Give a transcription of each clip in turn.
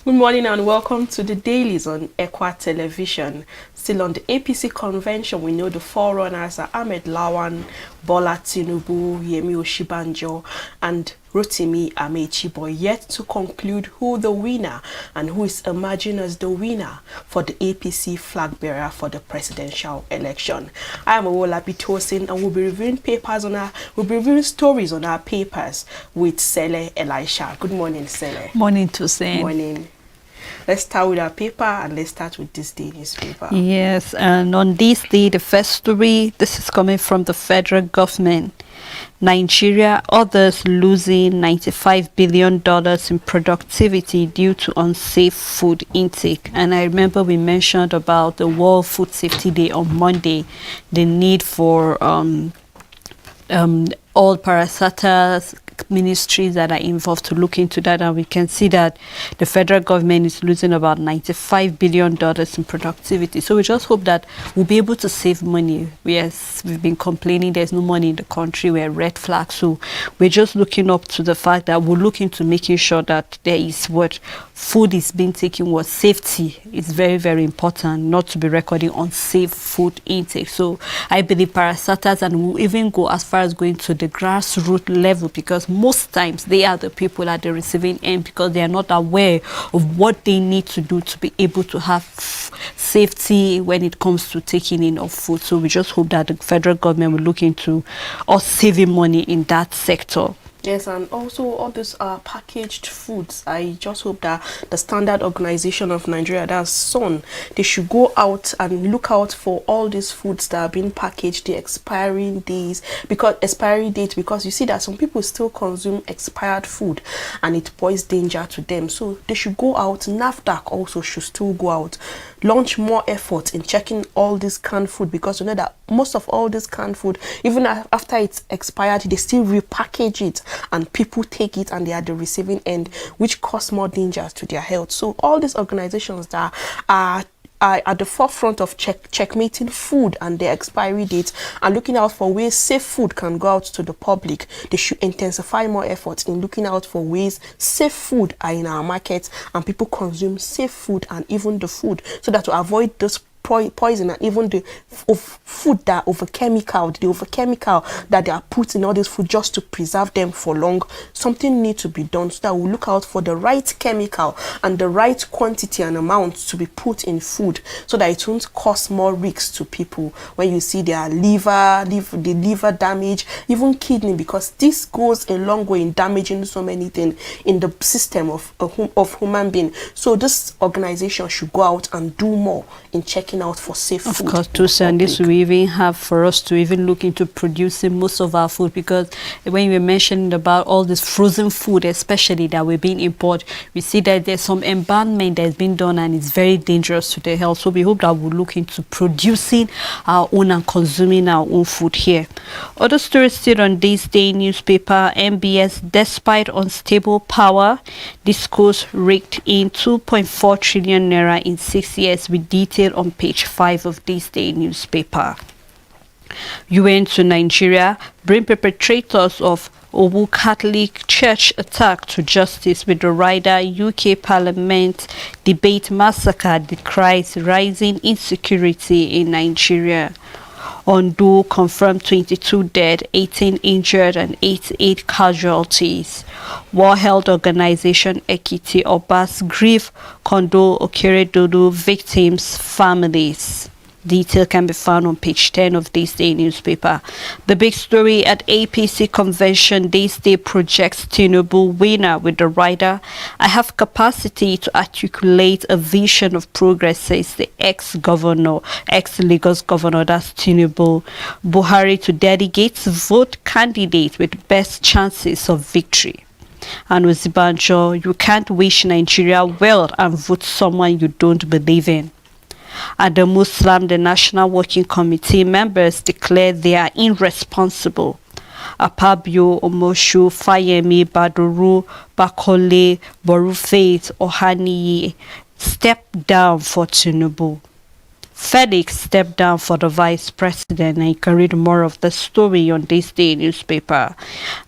Good morning and welcome to the Dailies on Ekwa Television. Still on the APC convention, we know the forerunners are Ahmed Lawan, Bola Tinubu, Yemi Oshibanjo, and Rotimi Amechi, but yet to conclude who the winner and who is emerging as the winner for the APC flag bearer for the presidential election. I am Awola Bitosin and we'll be reviewing stories on our papers with Sele Elisha. Good morning, Sele. Morning, Tosin. Morning. Let's start with our paper and let's start with this day newspaper. Yes, and on this day, the first story, this is coming from the federal government. Nigeria, others losing $95 billion in productivity due to unsafe food intake. And I remember we mentioned about the World Food Safety Day on Monday, the need for all parastatals, ministries that are involved to look into that, and we can see that the federal government is losing about $95 billion in productivity. So we just hope that we'll be able to save money. Yes, we've been complaining there's no money in the country, we're red flag. So we're just looking up to the fact that we'll look into making sure that there is what food is being taken, what safety is very, very important, not to be recording unsafe food intake. So I believe parastatals, and we'll even go as far as going to the grassroots level, because most times they are the people at the receiving end, because they are not aware of what they need to do to be able to have safety when it comes to taking in of food. So we just hope that the federal government will look into us saving money in that sector. Yes, and also all these packaged foods. I just hope that the Standard Organization of Nigeria, that's SON, they should go out and look out for all these foods that are being packaged, the expiry dates, because you see that some people still consume expired food and it poses danger to them. So they should go out. NAFDAC also should still go out, launch more effort in checking all this canned food, because you know that most of all this canned food, even after it's expired, they still repackage it and people take it and they are the receiving end, which cause more dangers to their health. So all these organizations that are at the forefront of checkmating food and their expiry dates and looking out for ways safe food can go out to the public, they should intensify more efforts in looking out for ways safe food are in our markets and people consume safe food and even the food, so that to avoid this poison and even the food that the over chemical that they are put in all this food just to preserve them for long. Something needs to be done so that we look out for the right chemical and the right quantity and amount to be put in food, so that it won't cause more risks to people when you see their liver damage, even kidney, because this goes a long way in damaging so many things in the system of human being. So this organization should go out and do more in checking out for safe food. Of course, too, and this we even have for us to even look into producing most of our food, because when we mentioned about all this frozen food, especially that we're being imported, we see that there's some embalmment that's been done and it's very dangerous to the health. So we hope that we'll look into producing our own and consuming our own food here. Other stories still on this day newspaper. MBS, despite unstable power, discourse raked in 2.4 trillion naira in 6 years, with detail on page 5 of this day newspaper. UN to Nigeria, bring perpetrators of Obu Catholic Church attack to justice, with the rider UK Parliament debate massacre decries rising insecurity in Nigeria. Ondo confirmed 22 dead, 18 injured and 88 casualties. War Health Organization Ekiti Obas grieve condole Okeredodo victims' families. Detail can be found on page 10 of this day newspaper. The big story at APC convention this day projects Tinubu winner with the rider. I have capacity to articulate a vision of progress, says the ex-governor, ex-Lagos governor, that's Tinubu. Buhari to delegate vote candidate with best chances of victory. And Osinbajo, you can't wish Nigeria well and vote someone you don't believe in. At the Muslim, the National Working Committee members declared they are irresponsible. Apabio, Omoshu, Fayemi, Baduru, Bakole, Borufeit, Ohaniyi stepped down for Tinubu. Felix stepped down for the vice president, and you can read more of the story on this day newspaper.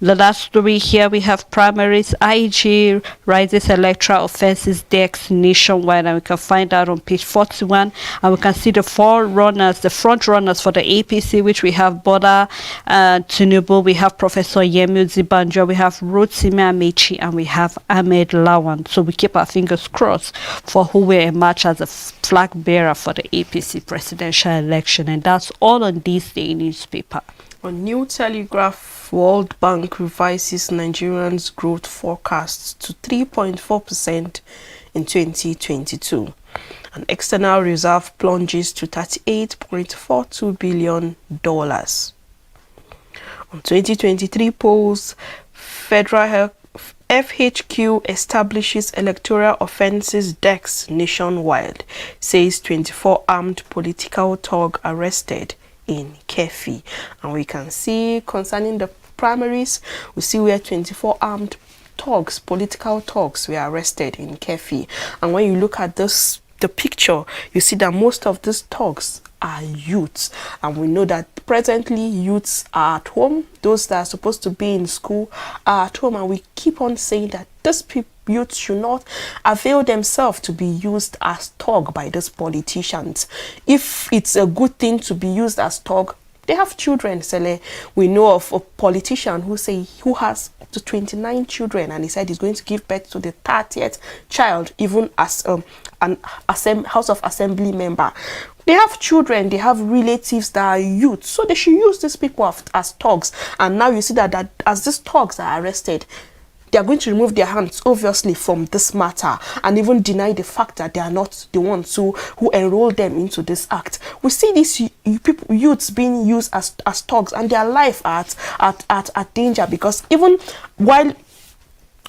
The last story here, we have primaries. IG rises electoral offences decks nationwide, and we can find out on page 41, and we can see the front runners for the APC, which we have Bola Tinubu, we have Professor Yemi Osinbajo, we have Rotimi Amechi, and we have Ahmed Lawan. So we keep our fingers crossed for who will emerge as a flag bearer for the APC presidential election. And that's all on this day newspaper. On New Telegraph, World Bank revises Nigerians' growth forecasts to 3.4% in 2022. An external reserve plunges to $38.42 billion. On 2023 polls, Federal FHQ establishes electoral offences decks nationwide, says 24 armed political thug arrested in Kefi. And we can see concerning the primaries, we see where 24 armed thugs, political thugs, were arrested in Kefi. And when you look at this, the picture, you see that most of these thugs are youths, and we know that presently youths are at home. Those that are supposed to be in school are at home, and we keep on saying that these youths should not avail themselves to be used as thug by these politicians. If it's a good thing to be used as thug, they have children. Sele, we know of a politician who has up to 29 children, and he said he's going to give birth to the 30th child, even as an House of Assembly member. They have children, they have relatives that are youth, so they should use these people as thugs. And now you see that as these thugs are arrested, they are going to remove their hands, obviously, from this matter, and even deny the fact that they are not the ones who enrolled them into this act. We see these youths being used as thugs, and their life are at danger, because even while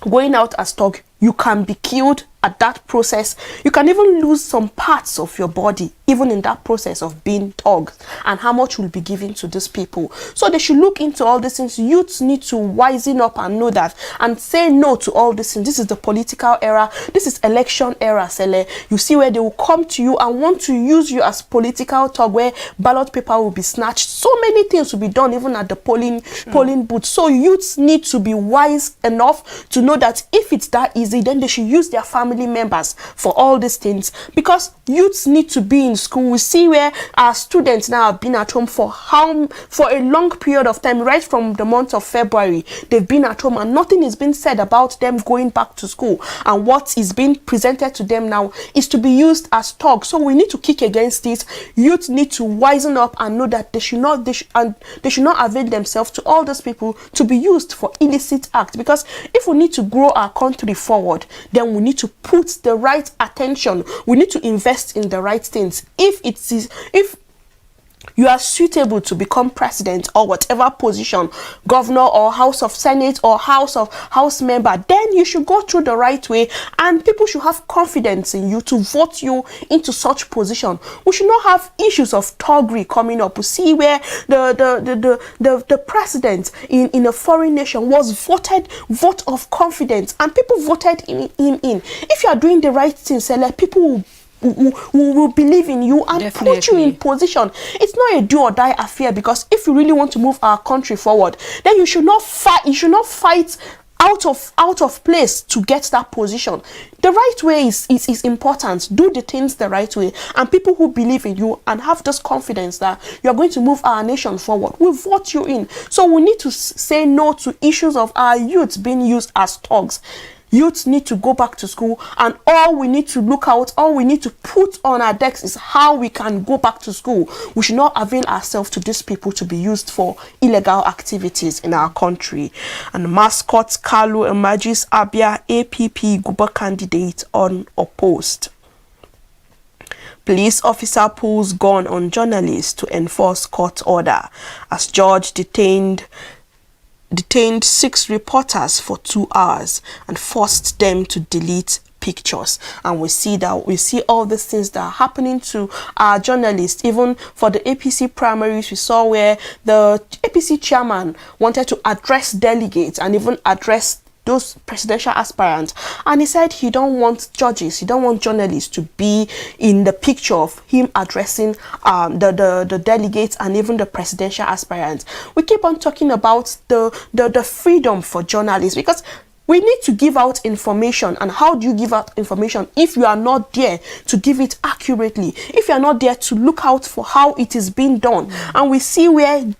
going out as thug, you can be killed at that process. You can even lose some parts of your body, even in that process of being thugs, and how much will be given to these people. So they should look into all these things. Youths need to wisen up and know that, and say no to all these things. This is the political era. This is election era, Sele. You see where they will come to you and want to use you as political thug, where ballot paper will be snatched. So many things will be done even at the polling booth. So youths need to be wise enough to know that if it's that easy, then they should use their family members for all these things, because youths need to be in school. We see where our students now have been at home for a long period of time, right from the month of February. They've been at home, and nothing is being said about them going back to school. And what is being presented to them now is to be used as talk. So we need to kick against this. Youth need to wisen up and know that they should not avail themselves to all those people to be used for illicit acts. Because if we need to grow our country forward, then we need to put the right attention. We need to invest in the right things. If you are suitable to become president or whatever position, governor or House of Senate or House member, then you should go through the right way, and people should have confidence in you to vote you into such position. We should not have issues of thuggery coming up. We see where the president in a foreign nation was vote of confidence, and people voted him in. If you are doing the right thing, Sele, people will believe in you and Definitely. put you in position. It's not a do or die affair, because if you really want to move our country forward, then you should not fight. You should not fight out of place to get that position. The right way is important. Do the things the right way, and people who believe in you and have this confidence that you're going to move our nation forward will vote you in. So we need to say no to issues of our youth being used as thugs. Youths need to go back to school, and all we need to look out, all we need to put on our decks is how we can go back to school. We should not avail ourselves to these people to be used for illegal activities in our country. And mascot Kalu emerges Abia APP Guber candidate unopposed. Police officer pulls gun on journalist to enforce court order as judge detained 6 reporters for 2 hours and forced them to delete pictures. And we see all these things that are happening to our journalists. Even for the APC primaries, we saw where the APC chairman wanted to address delegates and even address those presidential aspirants, and he said he don't want judges, he don't want journalists to be in the picture of him addressing the delegates and even the presidential aspirants. We keep on talking about the freedom for journalists, because we need to give out information. And how do you give out information if you are not there to give it accurately, if you are not there to look out for how it is being done? And we see where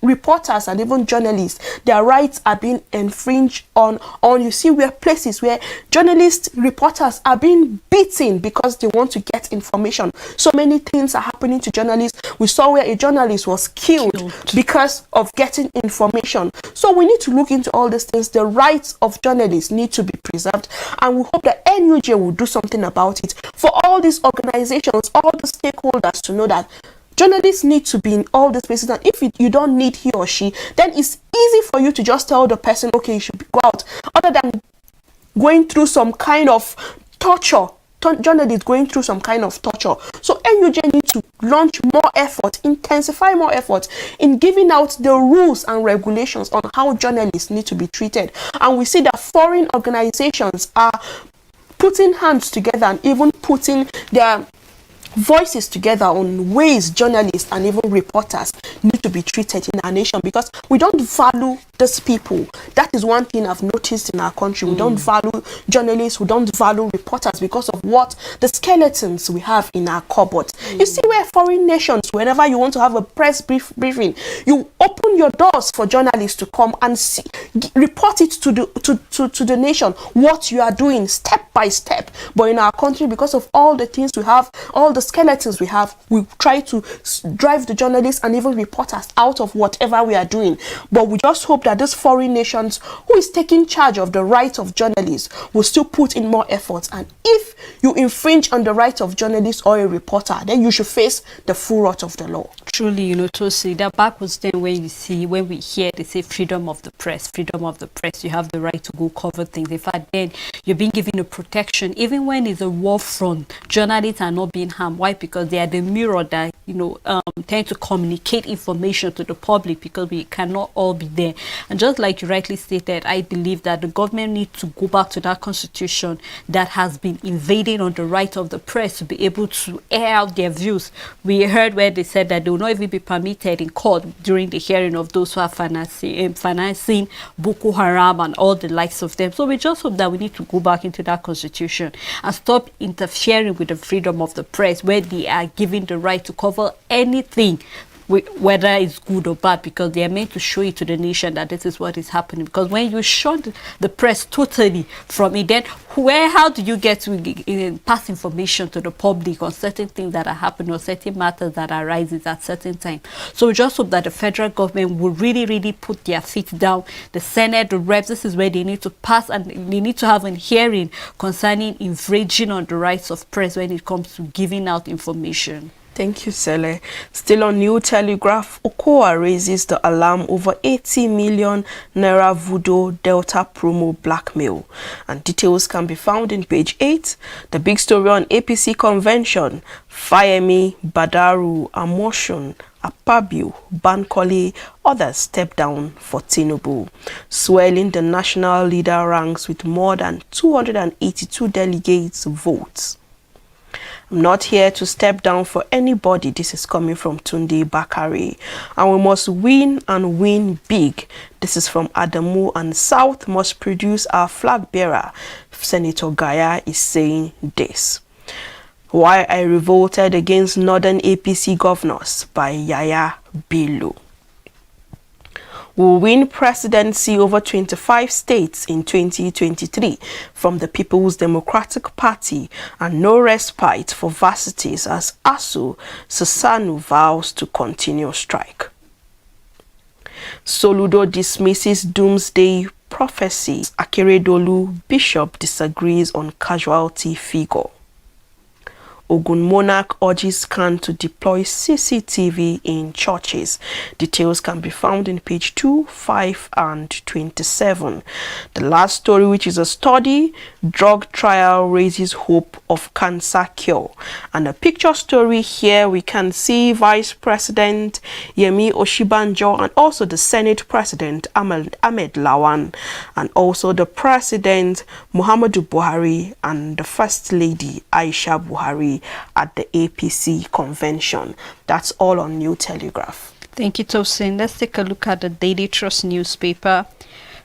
reporters and even journalists, their rights are being infringed on. You see where places where journalists, reporters are being beaten because they want to get information. So many things are happening to journalists. We saw where a journalist was killed because of getting information. So we need to look into all these things. The rights of journalists need to be preserved, and we hope that NUJ will do something about it. For all these organizations, all the stakeholders to know that journalists need to be in all these places, and if you don't need he or she, then it's easy for you to just tell the person, okay, you should go out, other than going through some kind of torture. Journalists going through some kind of torture. So NUJ needs to launch more effort, intensify more effort in giving out the rules and regulations on how journalists need to be treated. And we see that foreign organizations are putting hands together and even putting their voices together on ways journalists and even reporters need to be treated in our nation, because we don't value these people. That is one thing I've noticed in our country. We don't value journalists, we don't value reporters because of what the skeletons we have in our cupboard. You see where foreign nations, whenever you want to have a press briefing, you open your doors for journalists to come and see, report it to the nation what you are doing step by step. But in our country, because of all the things we have, all the skeletons we have, we try to drive the journalists and even reporters out of whatever we are doing. But we just hope that these foreign nations who is taking charge of the rights of journalists will still put in more efforts. And if you infringe on the rights of journalists or a reporter, then you should face the full wrath of the law. Truly, Tosi, that backwards then when we hear they say freedom of the press, you have the right to go cover things. In fact, then you're being given a protection, even when it's a war front, journalists are not being harmed. Why? Because they are the mirror that, tend to communicate information to the public, because we cannot all be there. And just like you rightly stated, I believe that the government needs to go back to that constitution that has been invading on the right of the press to be able to air out their views. We heard where they said that they will not even be permitted in court during the hearing of those who are financing Boko Haram and all the likes of them. So we just hope that we need to go back into that constitution and stop interfering with the freedom of the press, where they are given the right to cover anything, whether it's good or bad, because they are meant to show it to the nation that this is what is happening. Because when you shut the press totally from it, then how do you get to pass information to the public on certain things that are happening or certain matters that arises at certain time? So we just hope that the federal government will really, really put their feet down. The Senate, the reps, this is where they need to pass, and they need to have a hearing concerning infringing on the rights of press when it comes to giving out information. Thank you, Sele. Still on New Telegraph, Okowa raises the alarm over 80 million Naira Voodoo Delta promo blackmail. And details can be found in page 8. The big story on APC convention, Fayemi, Badaru, Amoshun, Apabio, Bankole, others step down for Tinubu, swelling the national leader ranks with more than 282 delegates votes. I'm not here to step down for anybody. This is coming from Tunde Bakari. And we must win and win big. This is from Adamu, and South must produce our flag bearer. Senator Gaya is saying this. Why I revolted against Northern APC governors by Yaya Bello. will win presidency over 25 states in 2023 from the People's Democratic Party, and no respite for varsities as ASU Sasanu vows to continue strike. Soludo dismisses doomsday prophecy. Akeredolu bishop disagrees on casualty figure. Ogun monarch urges Khan to deploy CCTV in churches. Details can be found in page 2, 5, and 27. The last story, which is a study, drug trial raises hope of cancer cure. And a picture story here, we can see Vice President Yemi Oshibanjo and also the Senate President Ahmed Lawan, and also the President Muhammadu Buhari and the First Lady Aisha Buhari at the APC convention. That's all on New Telegraph. Thank you, Tosin. Let's take a look at the Daily Trust newspaper.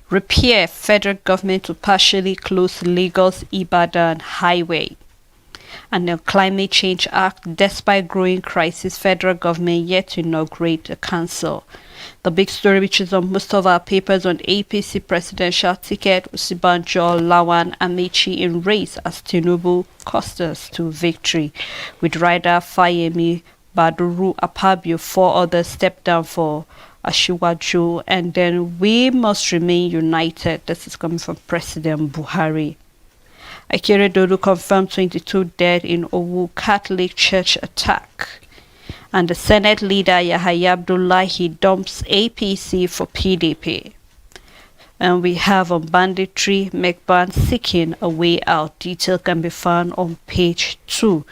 Repair federal government to partially close Lagos-Ibadan highway. And the Climate Change Act, despite growing crisis, federal government yet to inaugurate the council. The big story, which is on most of our papers, on APC presidential ticket, Osibanjo, Lawan, Amechi in race as Tinubu coasters to victory, with rider Fayemi, Baduru, Apabio, 4 others step down for Ashiwaju, and then we must remain united. This is coming from President Buhari. Akeredolu confirmed 22 dead in Owu Catholic Church attack. And the Senate leader Yahaya Abdullahi dumps APC for PDP. And we have on banditry, Mekban seeking a way out. Detail can be found on page 2.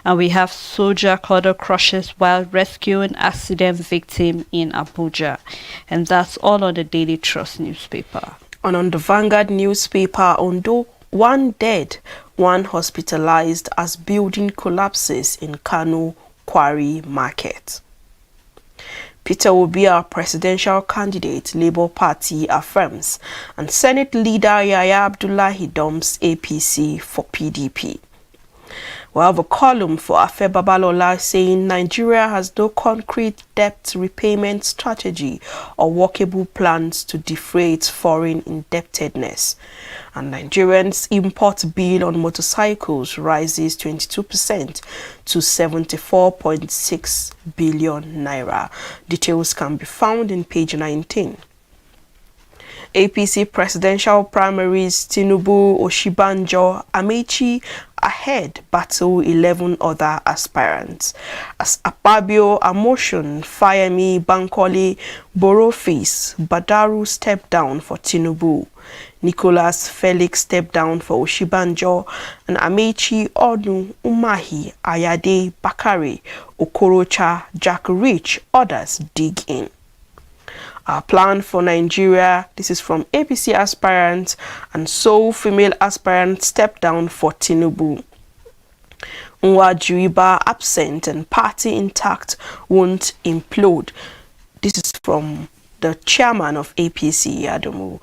And we have soldier cutter crushes while rescuing accident victim in Abuja. And that's all on the Daily Trust newspaper. And on the Vanguard newspaper, Ondo, 1 dead, 1 hospitalized as building collapses in Kano Quarry Market. Peter Obi, our presidential candidate, Labour Party affirms, and Senate leader Yahya Abdullahi dumps APC for PDP. We have a column for Afe Babalola saying Nigeria has no concrete debt repayment strategy or workable plans to defray its foreign indebtedness. And Nigerians' import bill on motorcycles rises 22% to 74.6 billion naira. Details can be found in page 19. APC presidential primaries, Tinubu, Oshibanjo, Amechi ahead battle 11 other aspirants. As Akpabio, Amotion, Fayemi, Bankole, Boroface, Badaru step down for Tinubu. Nicholas Felix step down for Oshibanjo, and Amechi, Onu, Umahi, Ayade, Bakare, Okorocha, Jack Rich, others dig in. Our plan for Nigeria, this is from APC aspirant, and sole female aspirant step down for Tinubu. Nwajuiba absent and party intact won't implode. This is from the chairman of APC, Yadomu.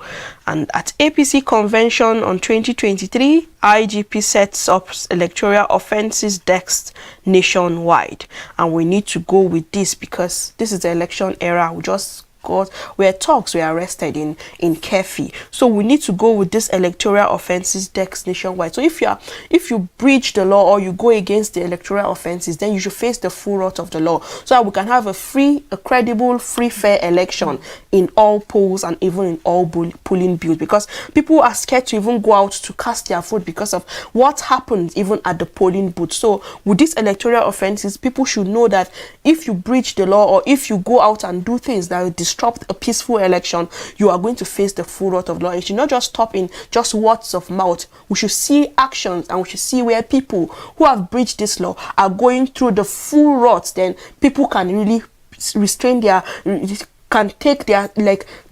And at APC convention on 2023, IGP sets up electoral offences desk nationwide. And we need to go with this because this is the election era. We just got where talks were arrested in Kefi. So we need to go with this electoral offences desk nationwide. So if you breach the law or you go against the electoral offences, then you should face the full wrath of the law, so that we can have a credible, free, fair election in all polls and even in all polling booths, because people are scared to even go out to cast their vote because of what happened even at the polling booth. So with these electoral offences, people should know that if you breach the law or if you go out and do things that will disrupt a peaceful election, you are going to face the full wrath of the law. It should not just stop in just words of mouth. We should see actions, and we should see where people who have breached this law are going through the full wrath. Then people can really restrain their, can take their,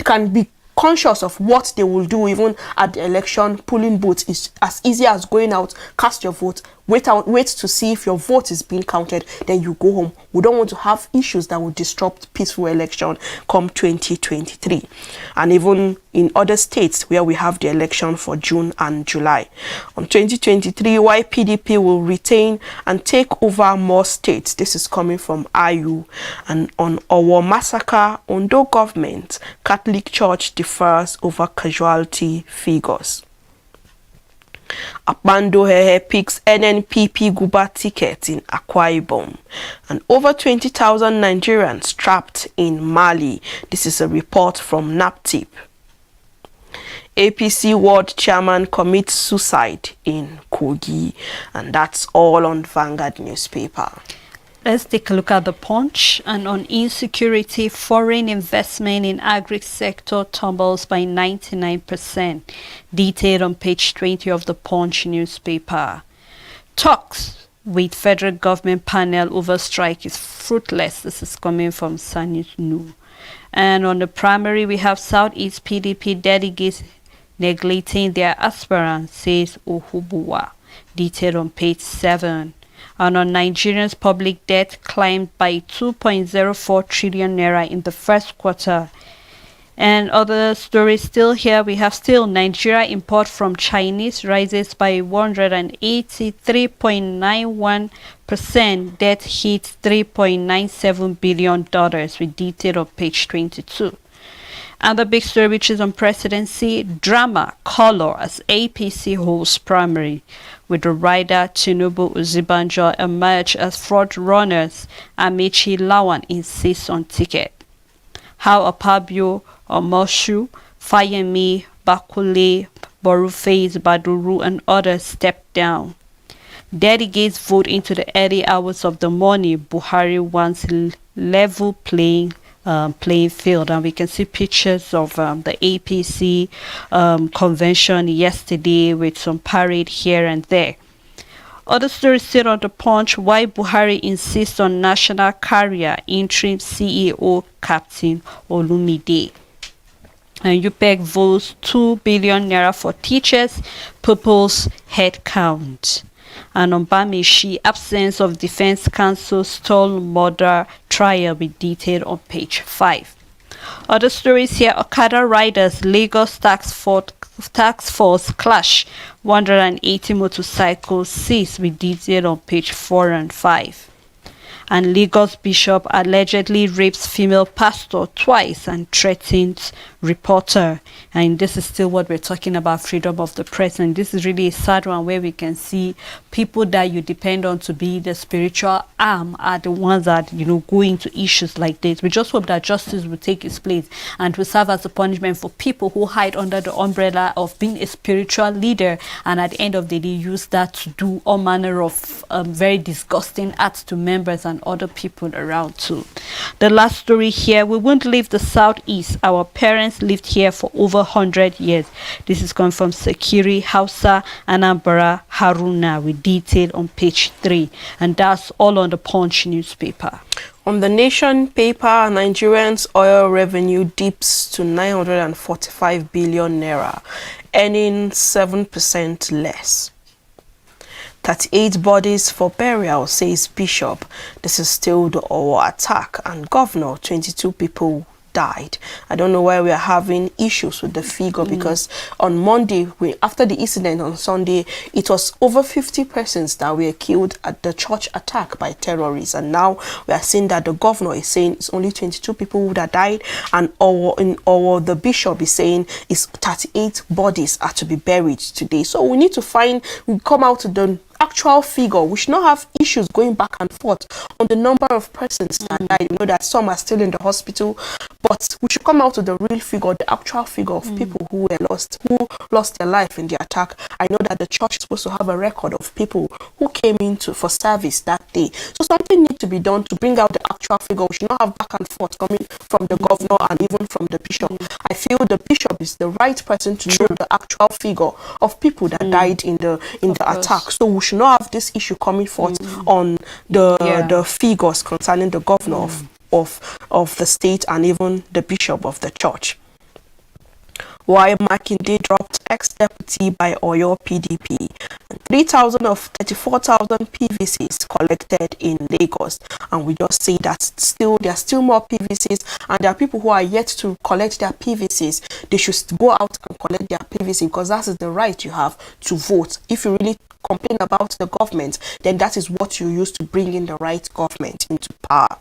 can be conscious of what they will do even at the election polling booth. Is as easy as going out, cast your vote, wait to see if your vote is being counted, then you go home. We don't want to have issues that will disrupt peaceful election come 2023. And even in other states where we have the election for June and July. On 2023, why PDP will retain and take over more states. This is coming from IU. And on our Massacre, Ondo government, Catholic Church differs over casualty figures. Akpando Hehe picks NNPP Guba ticket in Akwa Ibom. And over 20,000 Nigerians trapped in Mali. This is a report from NAPTIP. APC Ward Chairman commits suicide in Kogi. And that's all on Vanguard newspaper. Let's take a look at the Punch. And on insecurity, foreign investment in agri sector tumbles by 99%. Detailed on page 20 of the Punch newspaper. Talks with federal government panel over strike is fruitless. This is coming from Sanit Nu. And on the primary, we have Southeast PDP delegates neglecting their aspirants, says Ohubuwa. Detailed on page 7. And on Nigeria's public debt climbed by 2.04 trillion naira in the first quarter. And other stories still here, we have still Nigeria import from Chinese rises by 183.91%. Debt hits $3.97 billion with detail on page 22. And the big story, which is on presidency, drama, color as APC holds primary, with the rider Tinubu Uzibanjo emerge as front runners. Amici Lawan insists on ticket. How Apabio, Omoshu, Fayemi, Bakule, Boruface, Baduru, and others stepped down. Delegates vote into the early hours of the morning. Buhari wants level playing field, and we can see pictures of the APC convention yesterday with some parade here and there. Other stories still on the Punch. Why Buhari insists on national carrier, interim CEO Captain Olumide. And UPEC votes 2 billion naira for teachers, pupils head count. And on Bamishi, absence of Defense Council stole murder trial with detail on page 5. Other stories here, Okada riders, Lagos tax force clash, 180 motorcycles seized with detail on page 4 and 5. And Lagos bishop allegedly rapes female pastor twice and threatens reporter. And this is still what we're talking about, freedom of the press. And this is really a sad one, where we can see people that you depend on to be the spiritual arm are the ones that, go into issues like this. We just hope that justice will take its place and will serve as a punishment for people who hide under the umbrella of being a spiritual leader, and at the end of the day use that to do all manner of very disgusting acts to members and other people around too. The last story here, we won't leave the Southeast. Our parents lived here for over 100 years. This is coming from Sekiri, Hausa, Anambra, Haruna, with detail on page 3. And that's all on the Punch newspaper. On the Nation paper, Nigerians' oil revenue dips to 945 billion naira, earning 7% less. 38 bodies for burial, says Bishop. This is still the Owo attack, and Governor, 22 people died. I don't know why we are having issues with the figure, because on Monday, after the incident on Sunday, it was over 50 persons that were killed at the church attack by terrorists, and now we are seeing that the governor is saying it's only 22 people who that died, and the bishop is saying it's 38 bodies are to be buried today. So we need to come out to the actual figure. We should not have issues going back and forth on the number of persons that died. You know that some are still in the hospital, but we should come out to the real figure, the actual figure of people who lost their life in the attack. I know that the church is supposed to have a record of people who came for service that day. So something needs to be done to bring out the actual figure. We should not have back and forth coming from the governor and even from the bishop. I feel the bishop is the right person to know the actual figure of people that died in the attack. So we should not have this issue coming forth on the figures concerning the governor of the state and even the bishop of the church. Why Makinde dropped ex-deputy by Oyo PDP. And 3,000 of 34,000 PVCs collected in Lagos, and we just say that there are still more PVCs, and there are people who are yet to collect their PVCs. They should go out and collect their PVC, because that is the right you have to vote. If you really complain about the government, then that is what you use to bring in the right government into power.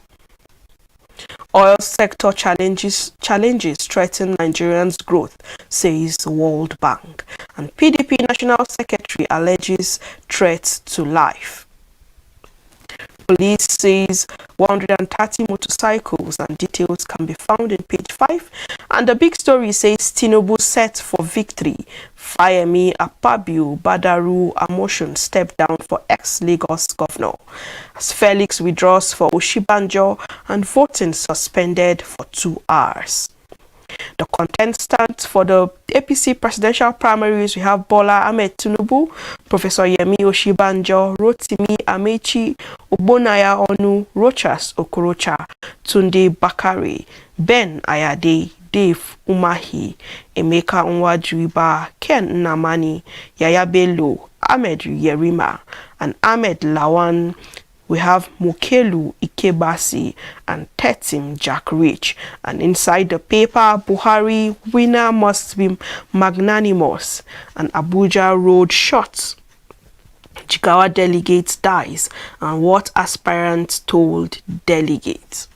Oil sector challenges threaten Nigerians' growth, says World Bank. And PDP National Secretary alleges threats to life. Police says 130 motorcycles, and details can be found in page 5. And the big story says Tinubu set for victory. Fayemi, Akpabio, Badaru, Amosun step down for ex-Lagos governor. As Felix withdraws for Oshibanjo, and voting suspended for 2 hours. The contestants for the APC presidential primaries, we have Bola Ahmed Tinubu, Professor Yemi Oshibanjo, Rotimi Amechi, Ogbonaya Onu, Rochas Okorocha, Tunde Bakare, Ben Ayade, Dave Umahi, Emeka Nwajuiba, Ken Namani, Yaya Bello, Ahmed Yerima, and Ahmed Lawan. We have Mokelu Ikebasi and Tetim Jack Rich. And inside the paper, Buhari, winner must be magnanimous. And Abuja road shot. Jigawa delegate dies. And what aspirant told delegates.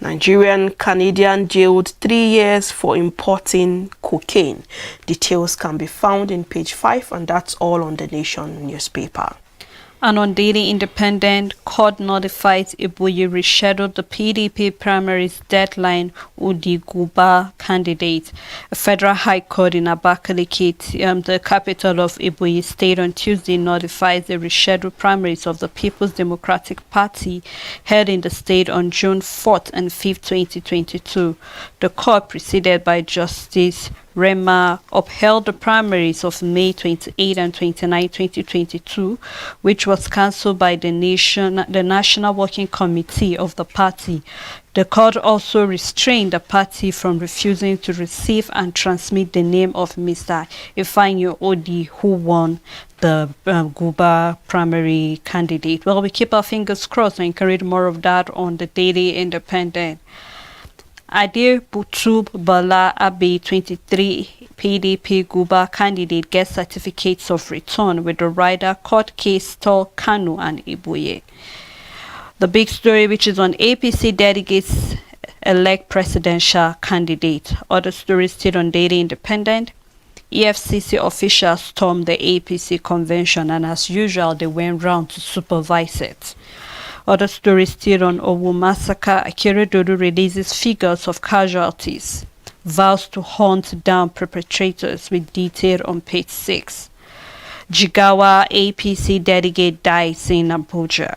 Nigerian Canadian jailed 3 years for importing cocaine. Details can be found in page 5, and that's all on the Nation newspaper. And on Daily Independent, court notifies Ibuyi rescheduled the PDP primaries deadline Udi Guba candidate. A federal high court in Abakaliki, the capital of Ibuyi State, on Tuesday notifies the rescheduled primaries of the People's Democratic Party held in the state on June 4th and 5th, 2022. The court, preceded by Justice Rema, upheld the primaries of May 28 and 29, 2022, which was cancelled by the National Working Committee of the party. The court also restrained the party from refusing to receive and transmit the name of Mr. Ifeanyi Odi, who won the Guba primary candidate. Well, we keep our fingers crossed, and you can read more of that on the Daily Independent. Adir Butub Bala Abe, 23, PDP Guba candidate, gets certificates of return with the rider court case Tol Kanu and Ibuye. The big story, which is on APC delegates elect presidential candidate. Other stories still on Daily Independent. EFCC officials stormed the APC convention, and as usual, they went round to supervise it. Other stories still on Owu Massacre. Akeredolu releases figures of casualties, vows to hunt down perpetrators, with detail on page 6. Jigawa APC delegate dies in Abuja.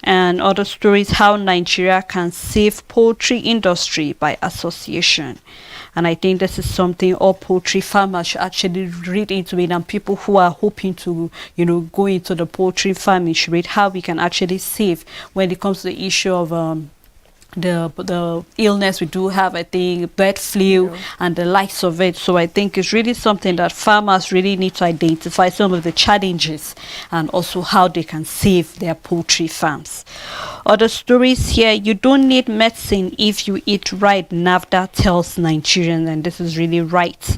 And other stories, how Nigeria can save poultry industry by association. And I think this is something all poultry farmers should actually read into it, and people who are hoping to, go into the poultry farming should read how we can actually save when it comes to the issue of the illness we do have, I think, bird flu and the likes of it. So I think it's really something that farmers really need to identify some of the challenges and also how they can save their poultry farms. Other stories here, you don't need medicine if you eat right, NAFDA tells Nigerians, and this is really right.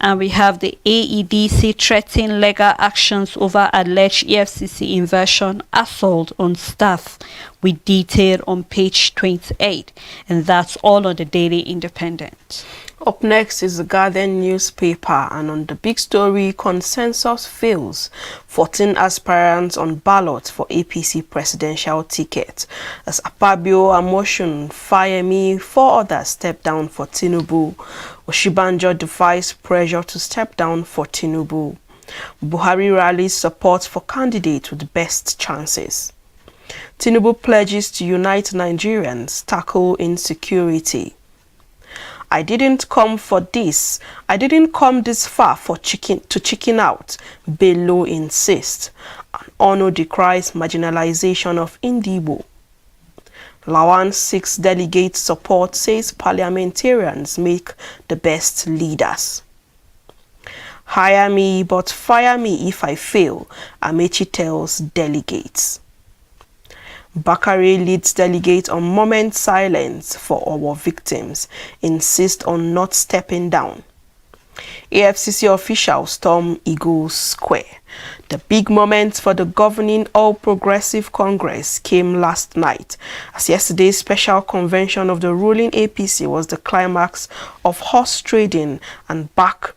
And we have the AEDC threatening legal actions over alleged EFCC inversion assault on staff, with detail on page 28. And that's all on the Daily Independent. Up next is the Guardian newspaper, and on the big story, consensus fails. 14 aspirants on ballot for APC presidential ticket. As Akpabio, Amosun, Fayemi, 4 others step down for Tinubu. Oshibanjo defies pressure to step down for Tinubu. Buhari rallies support for candidate with best chances. Tinubu pledges to unite Nigerians, tackle insecurity. I didn't come for this. I didn't come this far to chicken out, Bello insists. Ono decries marginalization of Indibo. Lawan seeks delegate support, says parliamentarians make the best leaders. Hire me, but fire me if I fail, Amechi tells delegates. Bakare leads delegates on moment silence for our victims, insist on not stepping down. AFCC officials storm Eagles Square. The big moment for the governing All Progressive Congress came last night, as yesterday's special convention of the ruling APC was the climax of horse trading and back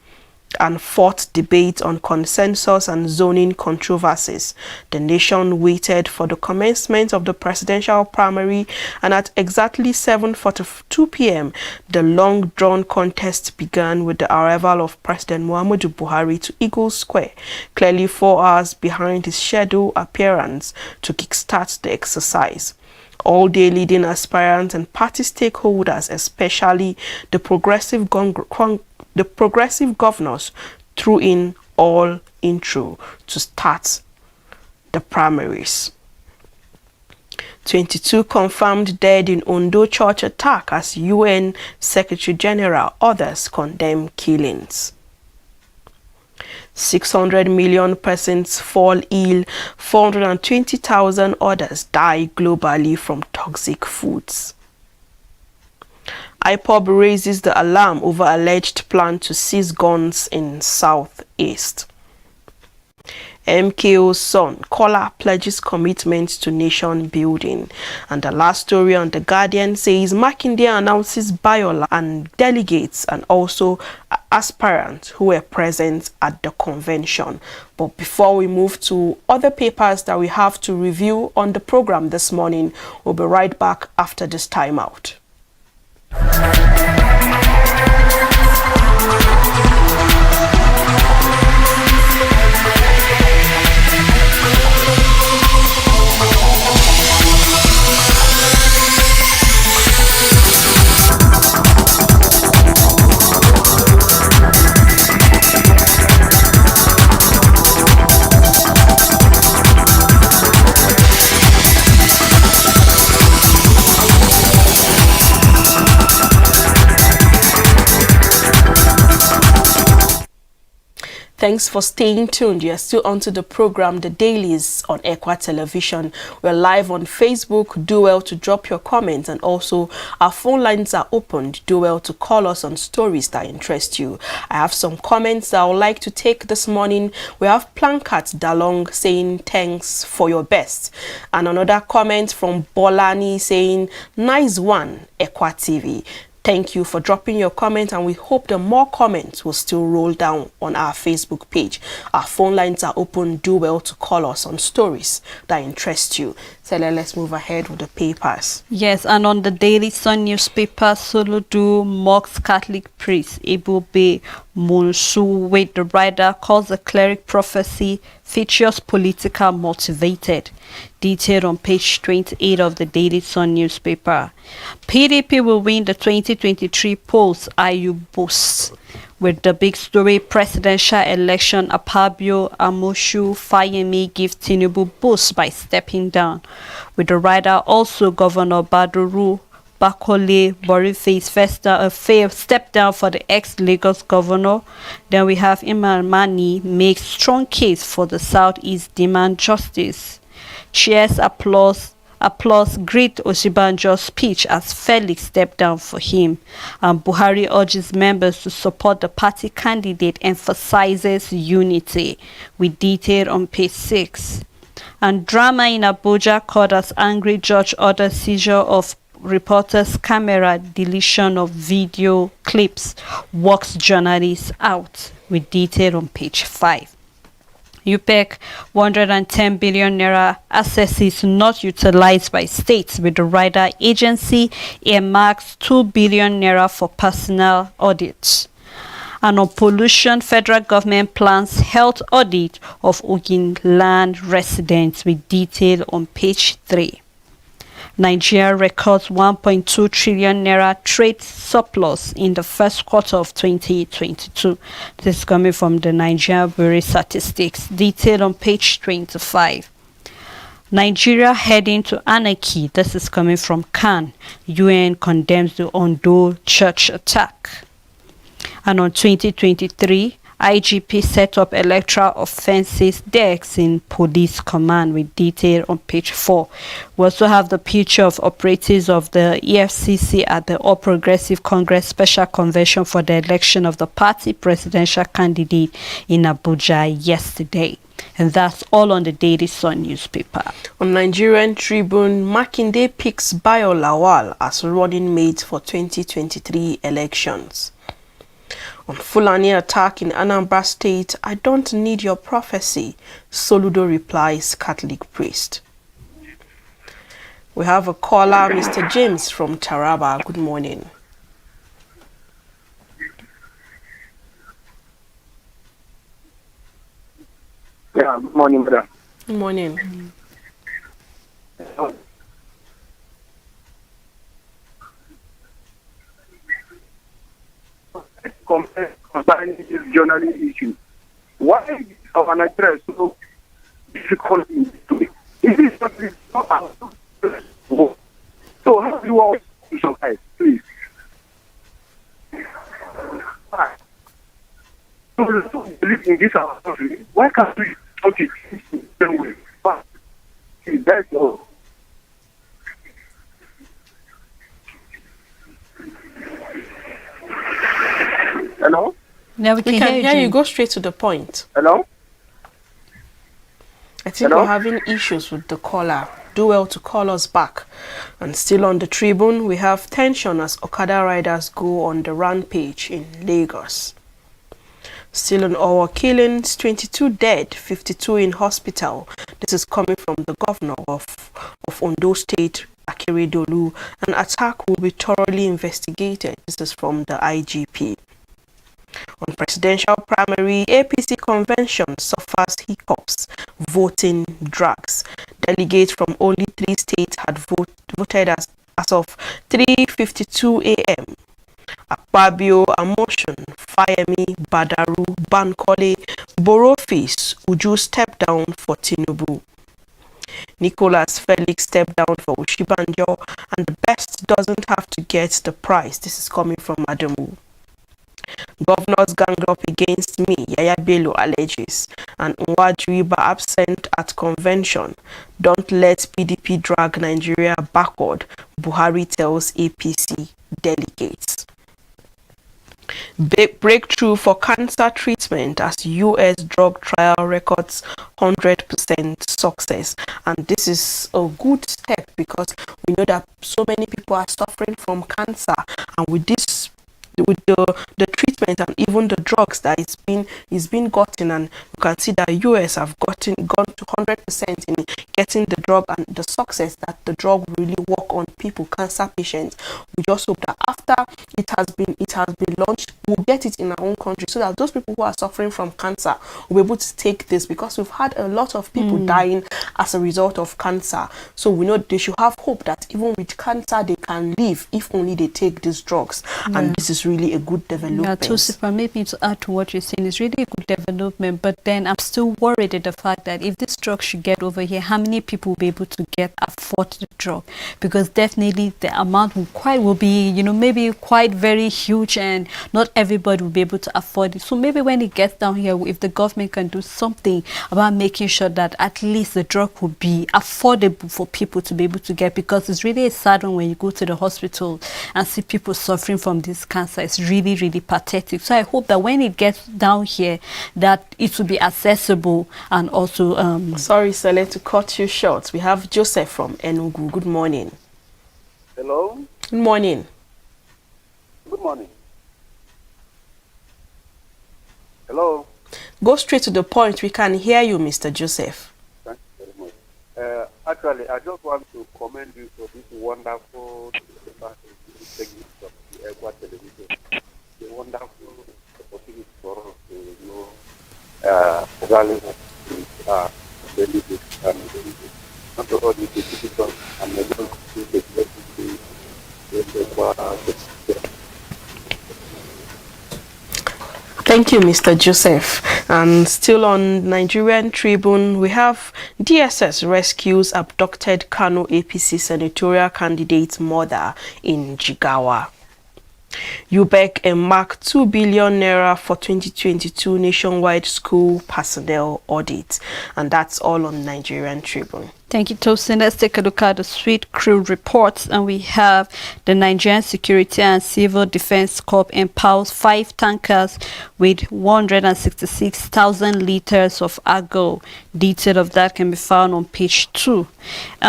and forth debate on consensus and zoning controversies. The nation waited for the commencement of the presidential primary, and at exactly 7:42 p.m., the long-drawn contest began with the arrival of President Muhammadu Buhari to Eagles Square, clearly 4 hours behind his scheduled appearance to kickstart the exercise. All day leading aspirants and party stakeholders, especially the progressive governors, threw in all intro to start the primaries. 22 confirmed dead in Ondo church attack as UN Secretary General. Others condemn killings. 600 million persons fall ill, 420,000 others die globally from toxic foods. IPOB raises the alarm over alleged plan to seize guns in Southeast. MKO's son, Kola, pledges commitment to nation building. And the last story on The Guardian says Makinde announces Bayola and delegates and also aspirants who were present at the convention. But before we move to other papers that we have to review on the program this morning, we'll be right back after this timeout. Thanks for staying tuned. You're still onto the program, The Dailies on Ekwa Television. We're live on Facebook. Do well to drop your comments, and also our phone lines are opened. Do well to call us on stories that interest you. I have some comments that I would like to take this morning. We have Plankat Dalong saying thanks for your best. And another comment from Bolani saying nice one, Ekwa TV. Thank you for dropping your comment, and we hope that more comments will still roll down on our Facebook page. Our phone lines are open. Do well to call us on stories that interest you. So let's move ahead with the papers. Yes, and on the Daily Sun newspaper, Soludo mocks Catholic priest Ebube Monsu with the writer calls the cleric prophecy features political motivated. Detailed on page 28 of the Daily Sun newspaper. PDP will win the 2023 polls, IU boasts. With the big story, presidential election, Apabio, Amoshu, Fayemi give Tinubu boost by stepping down. With the rider, also Governor Baduru Bakole Boniface step down for the ex-Lagos governor. Then we have Imran Mani makes strong case for the Southeast demand justice. Cheers, applause greet Osibanjo's speech as Felix stepped down for him. And Buhari urges members to support the party candidate, emphasizes unity, with detail on page 6. And drama in Abuja court as angry judge orders seizure of reporter's camera, deletion of video clips, walks journalists out, with detail on page 5. UPEC 110 billion naira assets not utilized by states, with the rider agency earmarks 2 billion naira for personal audits. And on pollution, federal government plans health audit of Ogin land residents, with detail on page 3. Nigeria records 1.2 trillion naira trade surplus in the first quarter of 2022. This is coming from the Nigeria Bureau Statistics. Detailed on page 25. Nigeria heading to anarchy. This is coming from Khan. UN condemns the Ondo church attack. And on 2023, IGP set up electoral offences decks in police command with detail on page 4. We also have the picture of operatives of the EFCC at the All Progressive Congress Special Convention for the election of the party presidential candidate in Abuja yesterday. And that's all on the Daily Sun newspaper. On Nigerian Tribune, Makinde picks Bayo Lawal as running mate for 2023 elections. On Fulani attack in Anambra State, I don't need your prophecy, Soludo replies Catholic priest. We have a caller, Mr. James from Taraba. Good morning. Yeah, good morning, brother. Good morning. Concerning this journalist issue, why is our Nigeria so difficult in doing? Is this something not so how do you want to survive, please? Why? So we don't believe in this our country. Why can't we talk it the same way? But that's all. Hello? Now we can hear you. Go straight to the point. Hello? I think we're having issues with the caller. Do well to call us back. And still on the Tribune, we have tension as Okada riders go on the rampage in Lagos. Still on our killings, 22 dead, 52 in hospital. This is coming from the governor of Ondo State, Akeredolu. An attack will be thoroughly investigated. This is from the IGP. On presidential primary, APC convention suffers hiccups, voting drags. Delegates from only 3 states had voted as of 3:52 a.m. Akpabio, Amotion, Fayemi, Badaru, Bankole, Borofis, Uju stepped down for Tinubu. Nicholas Felix stepped down for Ushibanjo, and the best doesn't have to get the prize. This is coming from Adamu. Governors ganged up against me, Yaya Bello alleges, and Nwajuiba absent at convention. Don't let PDP drag Nigeria backward, Buhari tells APC delegates. Breakthrough for cancer treatment as US drug trial records 100% success. And this is a good step because we know that so many people are suffering from cancer, and with this, with the treatment and even the drugs that is being gotten, and you can see that US have gone to 100% in getting the drug, and the success that the drug really work on people, cancer patients. We just hope that after it has been launched, we'll get it in our own country, so that those people who are suffering from cancer will be able to take this, because we've had a lot of people dying as a result of cancer. So we know they should have hope that even with cancer they can live if only they take these drugs. And this is really a good development. Yeah, Tosipa, maybe to add to what you're saying, is really a good development, but then I'm still worried at the fact that if this drug should get over here, how many people will be able to afford the drug? Because definitely the amount will be, you know, maybe quite very huge, and not everybody will be able to afford it. So maybe when it gets down here, if the government can do something about making sure that at least the drug will be affordable for people to be able to get, because it's really a sad one when you go to the hospital and see people suffering from this cancer. It's really, really pathetic. So I hope that when it gets down here, that it will be accessible. And also sorry, Sele, to cut you short, we have Joseph from Enugu. Good morning. Hello? Good morning. Good morning. Hello? Go straight to the point. We can hear you, Mr. Joseph. Thank you very much. Actually, I just want to commend you for this wonderful segment of the Equa television. The wonderful opportunity for us to know value benefits and not to all the citizens and the don't see the blessing Thank you, Mr. Joseph. And still on Nigerian Tribune, we have DSS rescues abducted Kano APC senatorial candidate mother in Jigawa. UBEC earmark 2 billion naira for 2022 nationwide school personnel audit. And that's all on Nigerian Tribune. Thank you, Tosin. Let's take a look at the Sweet Crew reports. And we have the Nigerian Security and Civil Defense Corps empowers 5 tankers with 166,000 liters of agro. Detail of that can be found on page 2.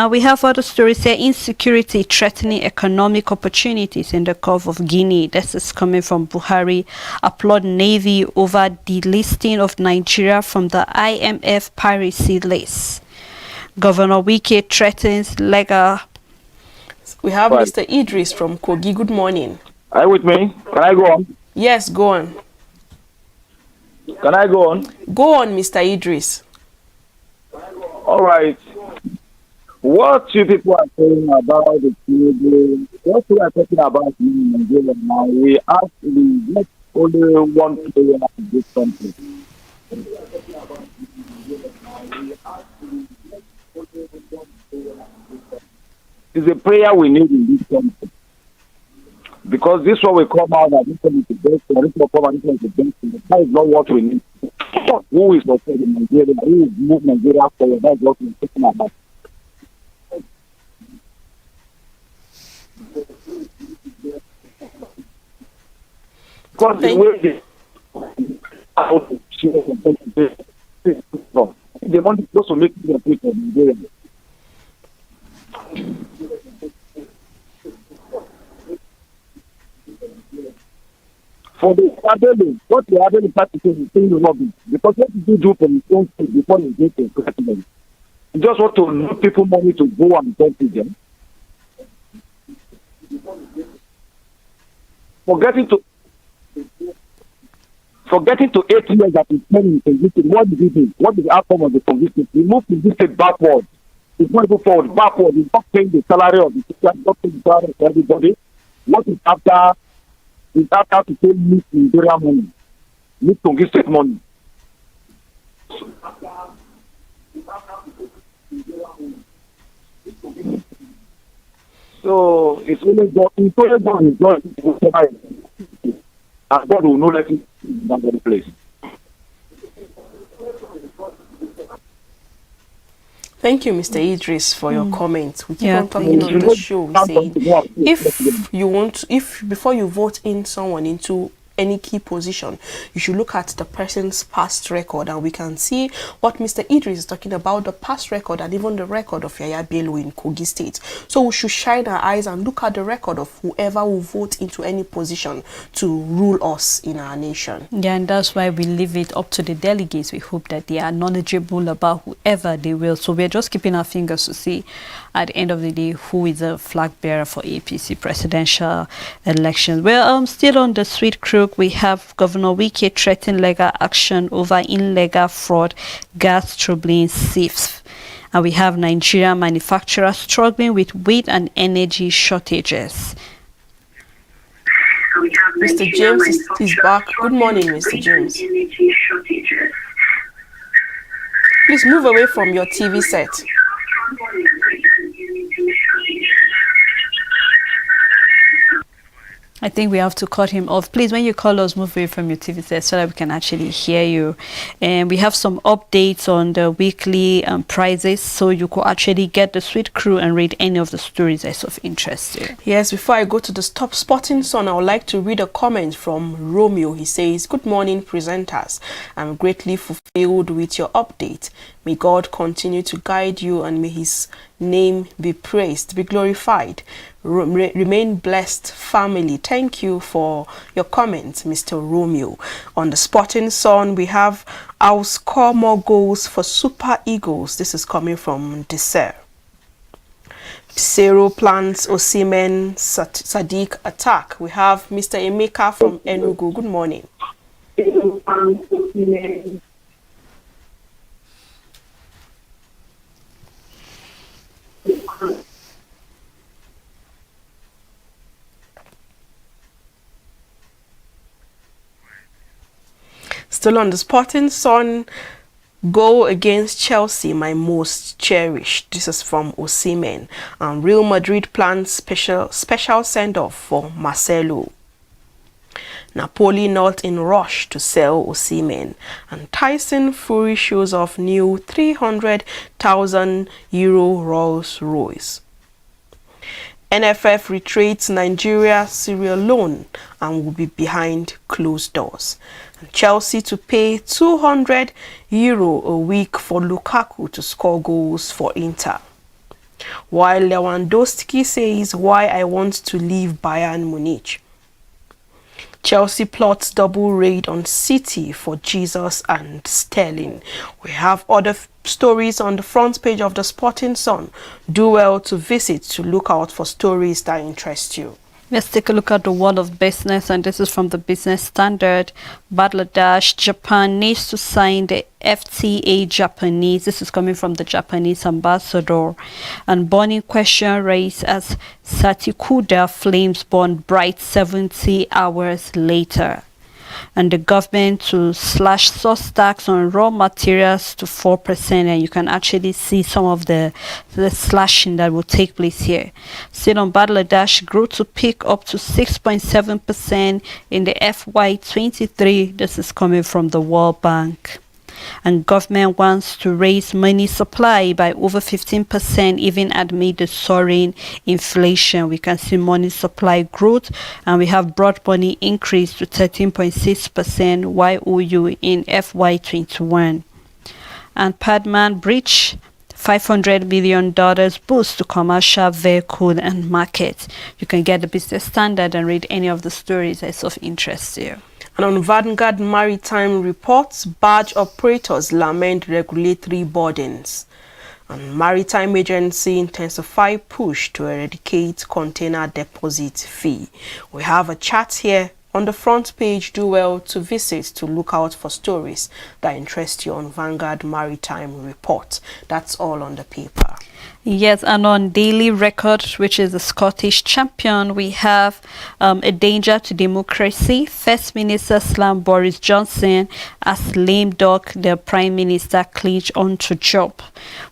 We have other stories here. Insecurity threatening economic opportunities in the Gulf of Guinea. This is coming from Buhari. Applaud Navy over delisting of Nigeria from the IMF piracy list. Governor Wike threatens legal. We have Mr. Idris from Kogi. Good morning. Are you with me? Can I go on? Yes, go on. Can I go on? Go on, Mr. Idris. All right. What you people are saying about the children, what we are talking about in Nigeria now, we actually get only one player in this country. It's a prayer we need in this country. Because this one will come out that this one is the best, or this will come out, this one is the best. That is not what we need. Who is okay in Nigeria? Who will move Nigeria forward? That's what we're talking about. Because the way they want to also make people in Nigeria. For the Dailies, what the Dailies party is saying rubbish. Because what did you do for the own state before you get a president? You just want to give people money to go and talk to them. Forgetting to 8 years that he's spending in convicted, what did he do? What is the outcome of the conviction? He moved convicted backward. He's not even forward, backward. He's not paying the salary of the teacher, he's not paying the salary of everybody. What is after? Is after to pay meet Nigeria money, meet convicted money. So it's only God. It's only God is God. And God will not let it in that place. Thank you, Mr. Idris, for your comments. We keep on talking on the show, saying if before you vote in someone into any key position, you should look at the person's past record, and we can see what Mr. Idris is talking about, the past record and even the record of Yaya Bello in Kogi State. So we should shine our eyes and look at the record of whoever will vote into any position to rule us in our nation. Yeah, and that's why we leave it up to the delegates. We hope that they are knowledgeable about whoever they will. So we're just keeping our fingers to see at the end of the day who is a flag bearer for APC presidential elections. Well, still on the Sweet Crook, we have Governor Wike threatening legal action over illegal fraud, gas troubling safes. And we have Nigerian manufacturers struggling with wheat and energy shortages. Mr. James is back. Good morning, Mr. James. Please move away from your TV set. I think we have to cut him off. Please, when you call us, move away from your TV set so that we can actually hear you. And we have some updates on the weekly prizes, so you could actually get the Sweet Crew and read any of the stories that's of interest to you. Yes, before I go to the Stop Spotting Son, I would like to read a comment from Romeo. He says, "Good morning, presenters. I'm greatly fulfilled with your update. May God continue to guide you, and may his name be praised, be glorified. Remain blessed, family." Thank you for your comment, Mr. Romeo. On the Sporting Sun, we have, "I'll score more goals for Super Eagles." This is coming from Desert. Zero plans Osimhen Sadiq attack. We have Mr. Emeka from Enugu. Good morning. Still on the Sporting Sun, "Goal against Chelsea, my most cherished." This is from Osimhen. Real Madrid plans special send-off for Marcelo. Napoli not in rush to sell Osimhen. And Tyson Fury shows off new €300,000 Rolls Royce. NFF reiterates Nigeria Syria loan and will be behind closed doors. And Chelsea to pay €200 a week for Lukaku to score goals for Inter. While Lewandowski says why I want to leave Bayern Munich. Chelsea plots double raid on City for Jesus and Sterling. We have other stories on the front page of the Sporting Sun. Do well to visit to look out for stories that interest you. Let's take a look at the world of business, and this is from the Business Standard. Bangladesh, Japan needs to sign the FTA Japanese. This is coming from the Japanese ambassador. And burning question raised as Satikuda flames burn bright 70 hours later. And the government to slash source tax on raw materials to 4%, and you can actually see some of the slashing that will take place here. Still on Bangladesh, grew to pick up to 6.7% in the FY23. This is coming from the World Bank. And government wants to raise money supply by over 15% even amid the soaring inflation. We can see money supply growth, and we have broad money increase to 13.6% YOU in FY21. And Padman breach $500 million boost to commercial vehicle and market. You can get the Business Standard and read any of the stories that's of interest to you. And on Vanguard Maritime reports, barge operators lament regulatory burdens. And Maritime Agency intensify push to eradicate container deposit fee. We have a chat here on the front page. Do well to visit to look out for stories that interest you on Vanguard Maritime report. That's all on the paper. Yes, and on Daily Record, which is the Scottish champion, we have a danger to democracy. First Minister slam Boris Johnson as lame duck the Prime Minister clinch onto job.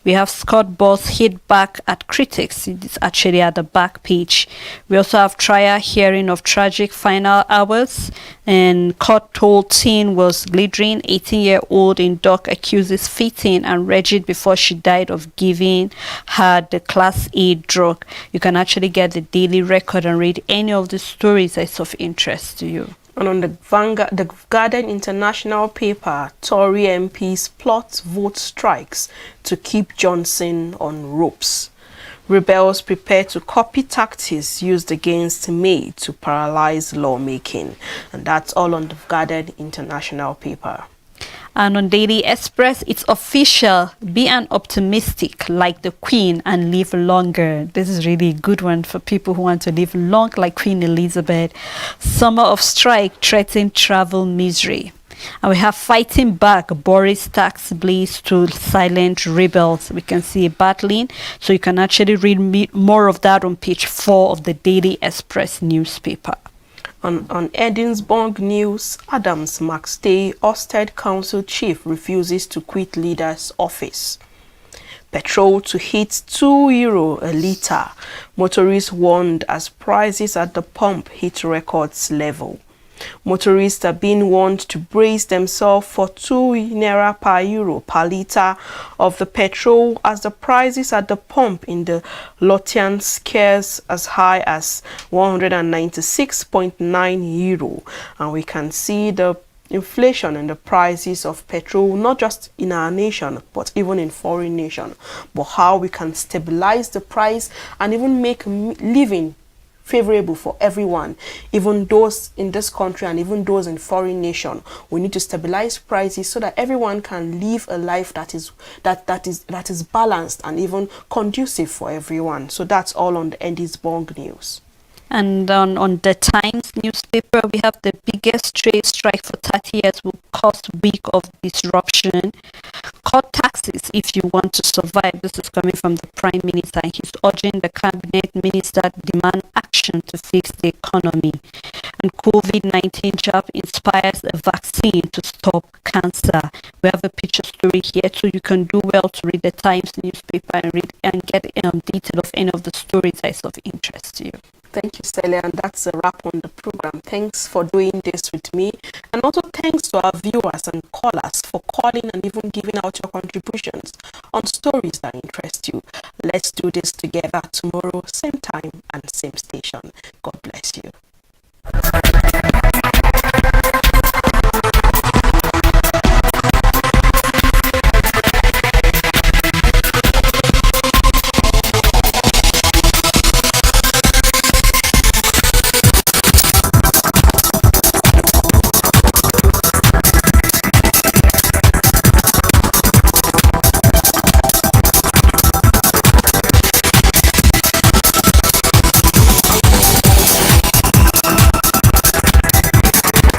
We have Scott Boss hit back at critics. It's actually at the back page. We also have trial hearing of tragic final hours, and court told teen was glittering. 18-year-old in dock accuses fitting and rigid before she died of giving her the Class A drug. You can actually get the Daily Record and read any of the stories that's of interest to you. And on the Vanguard, the Guardian International paper, Tory MPs plot vote strikes to keep Johnson on ropes. Rebels prepare to copy tactics used against May to paralyze lawmaking. And that's all on the Guardian International paper. And on Daily Express, it's official. Be an optimistic like the Queen and live longer. This is really a good one for people who want to live long like Queen Elizabeth. Summer of strike threatened travel misery. And we have fighting back. Boris tax blaze to silent rebels. We can see battling. So you can actually read more of that on page 4 of the Daily Express newspaper. On Edinburgh News, Adams McStay, Orsted Council Chief, refuses to quit leader's office. Petrol to hit €2 a litre. Motorists warned as prices at the pump hit records level. Motorists are being warned to brace themselves for €2 per euro per litre of the petrol as the prices at the pump in the Lothian scares as high as €196.9. And we can see the inflation in the prices of petrol, not just in our nation, but even in foreign nations. But how we can stabilize the price and even make living favorable for everyone, even those in this country and even those in foreign nation. We need to stabilize prices so that everyone can live a life that is balanced and even conducive for everyone. So that's all on the Edinburgh News. And on the Times newspaper, we have the biggest trade strike for 30 years will cause week of disruption. Cut taxes if you want to survive. This is coming from the Prime Minister, and he's urging the Cabinet Minister to demand action to fix the economy. And COVID-19 jab inspires a vaccine to stop cancer. We have a picture story here, so you can do well to read the Times newspaper and read and get detail of any of the stories that's of interest to you. Thank you, Celia, and that's a wrap on the program. Thanks for doing this with me, and also thanks to our viewers and callers for calling and even giving out your contributions on stories that interest you. Let's do this together tomorrow, same time and same station. God bless you.